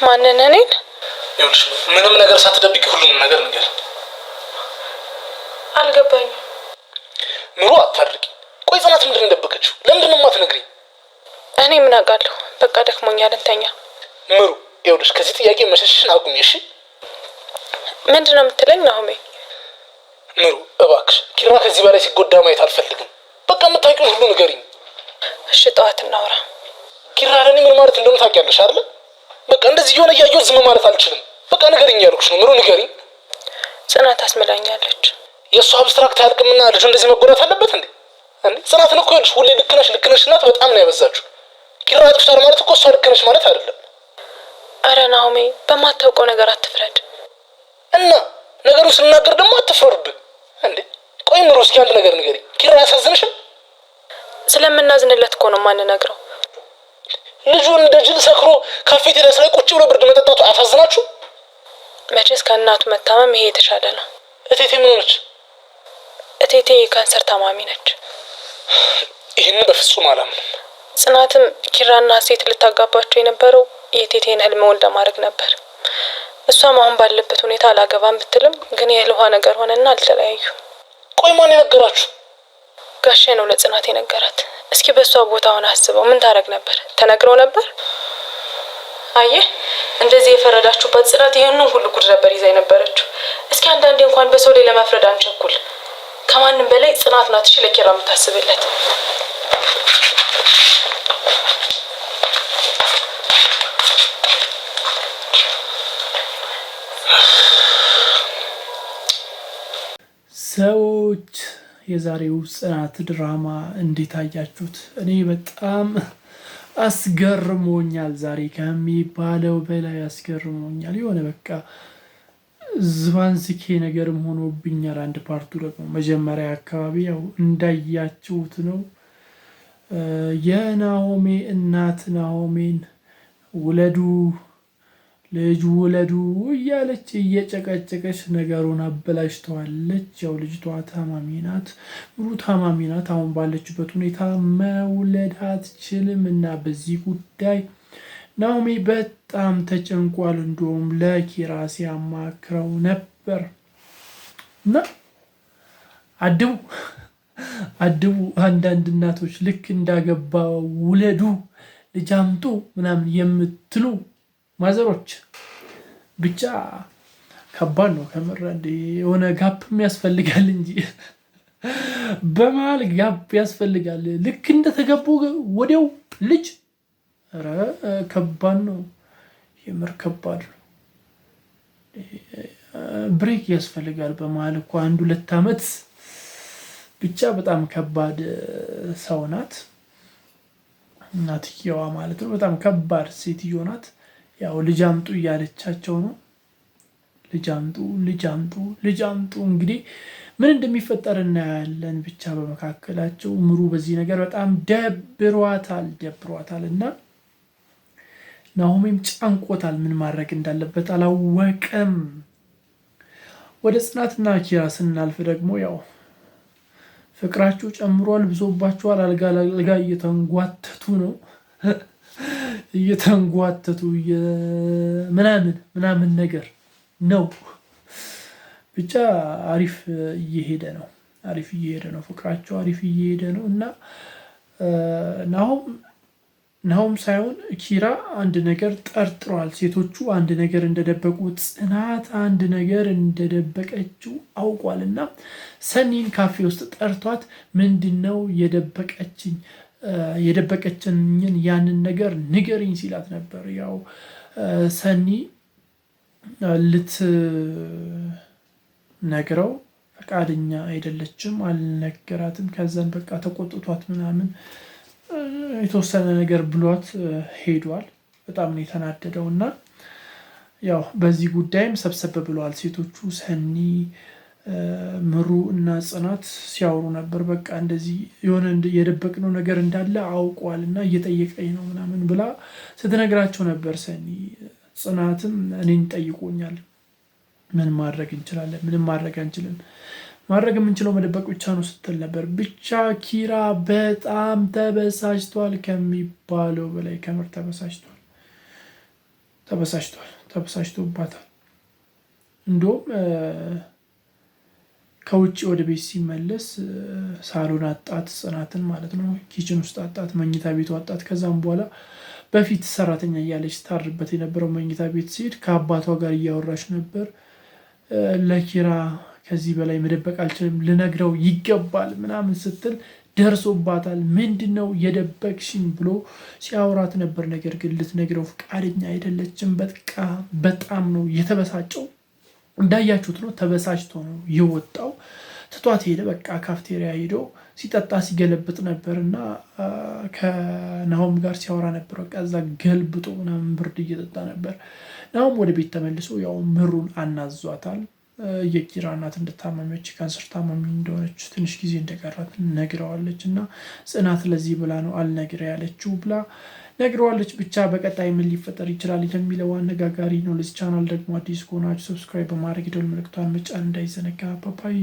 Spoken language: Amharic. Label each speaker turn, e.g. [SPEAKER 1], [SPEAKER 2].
[SPEAKER 1] ማንን? እኔን?
[SPEAKER 2] ይኸውልሽ ምንም ነገር ሳትደብቂ ሁሉንም ነገር ንገር።
[SPEAKER 1] አልገባኝም።
[SPEAKER 2] ምሩ አታድርቂ። ቆይ ጽናት ምንድን እንደደበቀችው ለምንድን ነው የማትነግሪኝ?
[SPEAKER 1] እኔ ምን አውቃለሁ? በቃ ደክሞኛል እንተኛ።
[SPEAKER 2] ምሩ ይኸውልሽ ከዚህ ጥያቄ መሸሽሽን አቁሚ እሺ?
[SPEAKER 1] ምንድን ነው የምትለኝ ናሆሜ?
[SPEAKER 2] ምሩ እባክሽ ኪራ ከዚህ በላይ ሲጎዳ ማየት አልፈልግም። በቃ የምታውቂውን ሁሉ ንገሪኝ።
[SPEAKER 1] እሺ ጠዋት እናውራ።
[SPEAKER 2] ኪራ ለኔ ምን ማለት እንደሆነ ታውቂያለሽ አይደል? በቃ እንደዚህ የሆነ እያየሁ ዝም ማለት አልችልም። በቃ ንገሪኝ ያልኩሽ ነው። ምሩ ንገሪኝ።
[SPEAKER 1] ጽናት አስመላኛለች።
[SPEAKER 2] የእሱ አብስትራክት አያልቅምና ልጁ እንደዚህ መጎዳት አለበት እንዴ? ጽናትን እኮ ይኸውልሽ ሁሌ ልክ ነሽ እናት በጣም ነው ያበዛችሁ። ኪራ አጥፍቷል ማለት እኮ እሷ ልክ ነሽ ማለት አይደለም።
[SPEAKER 1] አረ ናሆሜ በማታውቀው ነገር አትፍረድ።
[SPEAKER 2] እና ነገሩን ስናገር ደግሞ አትፈርድብን እንዴ? ቆይ ምሩ እስኪ አንድ ነገር ንገሪኝ። ኪራ ያሳዝንሽም?
[SPEAKER 1] ስለምናዝንለት እኮ ነው የማንነግረው።
[SPEAKER 2] ልጁ እንደ ጅል ሰክሮ ካፌ ቴራስ ላይ ቁጭ ብሎ ብርድ መጠጣቱ አያሳዝናችሁ?
[SPEAKER 1] መቼስ ከእናቱ መታመም ይሄ የተሻለ ነው።
[SPEAKER 2] እቴቴ ምን ሆነች?
[SPEAKER 1] እቴቴ የካንሰር ታማሚ ነች።
[SPEAKER 2] ይህንን በፍጹም አላምንም።
[SPEAKER 1] ጽናትም ኪራና ሴት ልታጋባቸው የነበረው የቴቴን ህልም እውን ለማድረግ ነበር። እሷም አሁን ባለበት ሁኔታ አላገባም ብትልም ግን የህልዋ ነገር ሆነና አልተለያዩ።
[SPEAKER 2] ቆይ ማን የነገራችሁ?
[SPEAKER 1] ጋሼ ነው ለጽናት የነገራት። እስኪ በሷ ቦታ ሆነ አስበው ምን ታረግ ነበር? ተነግረው ነበር? አየህ እንደዚህ የፈረዳችሁባት ጽናት ይሄንን ሁሉ ጉድ ነበር ይዛ የነበረችው። እስኪ አንዳንዴ እንኳን በሰው ላይ ለመፍረድ አንቸኩል። ከማንም በላይ ጽናት ናት እሺ ለኪራ የምታስብለት።
[SPEAKER 3] ሰዎች የዛሬው ጽናት ድራማ እንዴት አያችሁት? እኔ በጣም አስገርሞኛል። ዛሬ ከሚባለው በላይ አስገርሞኛል። የሆነ በቃ ዝባንስኬ ነገርም ሆኖብኛል። አንድ ፓርቱ ደግሞ መጀመሪያ አካባቢ ያው እንዳያችሁት ነው የናሆሜ እናት ናሆሜን ውለዱ ልጅ ውለዱ እያለች እየጨቀጨቀች ነገሩን አበላሽተዋለች። ያው ልጅቷ ታማሚ ናት፣ ምሩ ታማሚ ናት። አሁን ባለችበት ሁኔታ መውለድ አትችልም እና በዚህ ጉዳይ ናሆሜ በጣም ተጨንቋል። እንደውም ለኪራ ሲያማክረው ነበር እና አድቡ አንዳንድ እናቶች ልክ እንዳገባ ውለዱ ልጅ አምጡ ምናምን የምትሉ ማዘሮች ብቻ ከባድ ነው ከምር። የሆነ ጋፕም ያስፈልጋል እንጂ በመሀል ጋፕ ያስፈልጋል። ልክ እንደተገቡ ወዲያው ልጅ ከባድ ነው የምር ከባድ ነው። ብሬክ ያስፈልጋል በመሀል እኮ 1-2 አመት ብቻ በጣም ከባድ ሰው ናት እናትየዋ ማለት ነው። በጣም ከባድ ሴትዮ ናት። ያው ልጅ አምጡ እያለቻቸው ነው። ልጅ አምጡ እንግዲህ ምን እንደሚፈጠር እናያለን። ብቻ በመካከላቸው ምሩ በዚህ ነገር በጣም ደብሯታል እና ናሆሜም ጫንቆታል። ምን ማድረግ እንዳለበት አላወቀም። ወደ ጽናትና ኪራ ስናልፍ ደግሞ ያው ፍቅራቸው ጨምሯል፣ ብሶባቸዋል። አልጋ ለአልጋ እየተንጓተቱ ነው ምናምን ነገር ነው። ብቻ አሪፍ እየሄደ ነው ፍቅራቸው አሪፍ እየሄደ ነው እና ናሆም ሳይሆን ኪራ አንድ ነገር ጠርጥሯል። ሴቶቹ አንድ ነገር እንደደበቁት ጽናት አንድ ነገር እንደደበቀችው አውቋል እና ሰኒን ካፌ ውስጥ ጠርቷት ምንድነው የደበቀችኝን ያንን ነገር ንገሪኝ ሲላት ነበር። ያው ሰኒ ልትነግረው ፈቃደኛ አይደለችም፣ አልነገራትም። ከዛን በቃ ተቆጥቷት ምናምን የተወሰነ ነገር ብሏት ሄዷል። በጣም ነው የተናደደው እና ያው በዚህ ጉዳይም ሰብሰብ ብለዋል ሴቶቹ። ሰኒ ምሩ እና ጽናት ሲያወሩ ነበር። በቃ እንደዚህ የሆነ የደበቅነው ነገር እንዳለ አውቋል እና እየጠየቀኝ ነው ምናምን ብላ ስትነግራቸው ነበር ሰኒ። ጽናትም እኔን ጠይቆኛል፣ ምን ማድረግ እንችላለን? ምንም ማድረግ አንችልም፣ ማድረግ የምንችለው መደበቅ ብቻ ነው ስትል ነበር። ብቻ ኪራ በጣም ተበሳጭቷል፣ ከሚባለው በላይ ከምር ተበሳጭቶባታል። እንዲሁም ከውጭ ወደ ቤት ሲመለስ ሳሎን አጣት፣ ጽናትን ማለት ነው። ኪችን ውስጥ አጣት፣ መኝታ ቤቱ አጣት። ከዛም በኋላ በፊት ሰራተኛ እያለች ታድርበት የነበረው መኝታ ቤት ሲሄድ ከአባቷ ጋር እያወራች ነበር። ለኪራ ከዚህ በላይ መደበቅ አልችልም፣ ልነግረው ይገባል ምናምን ስትል ደርሶባታል። ምንድን ነው የደበቅሽኝ ብሎ ሲያወራት ነበር። ነገር ግን ልትነግረው ፈቃደኛ አይደለችም። በቃ በጣም ነው የተበሳጨው። እንዳያችሁት ነው፣ ተበሳጭቶ ነው የወጣው። ትቷት ሄደ። በቃ ካፍቴሪያ ሄዶ ሲጠጣ ሲገለብጥ ነበር እና ከናሆም ጋር ሲያወራ ነበር። በቃ እዛ ገልብጦ ምናምን ብርድ እየጠጣ ነበር። ናሆም ወደ ቤት ተመልሶ ያው ምሩን አናዟታል። የኪራ እናት እንደታመመች ካንሰር ታማሚ እንደሆነች ትንሽ ጊዜ እንደቀራት ነግረዋለች እና ጽናት ለዚህ ብላ ነው አልነግር ያለችው ብላ ነግረዋለች። ብቻ በቀጣይ ምን ሊፈጠር ይችላል የሚለው አነጋጋሪ ነው። ለዚህ ቻናል ደግሞ አዲስ ከሆናችሁ ሰብስክራይብ በማድረግ ደወል ምልክቷን መጫን እንዳይዘነጋ። ባባይ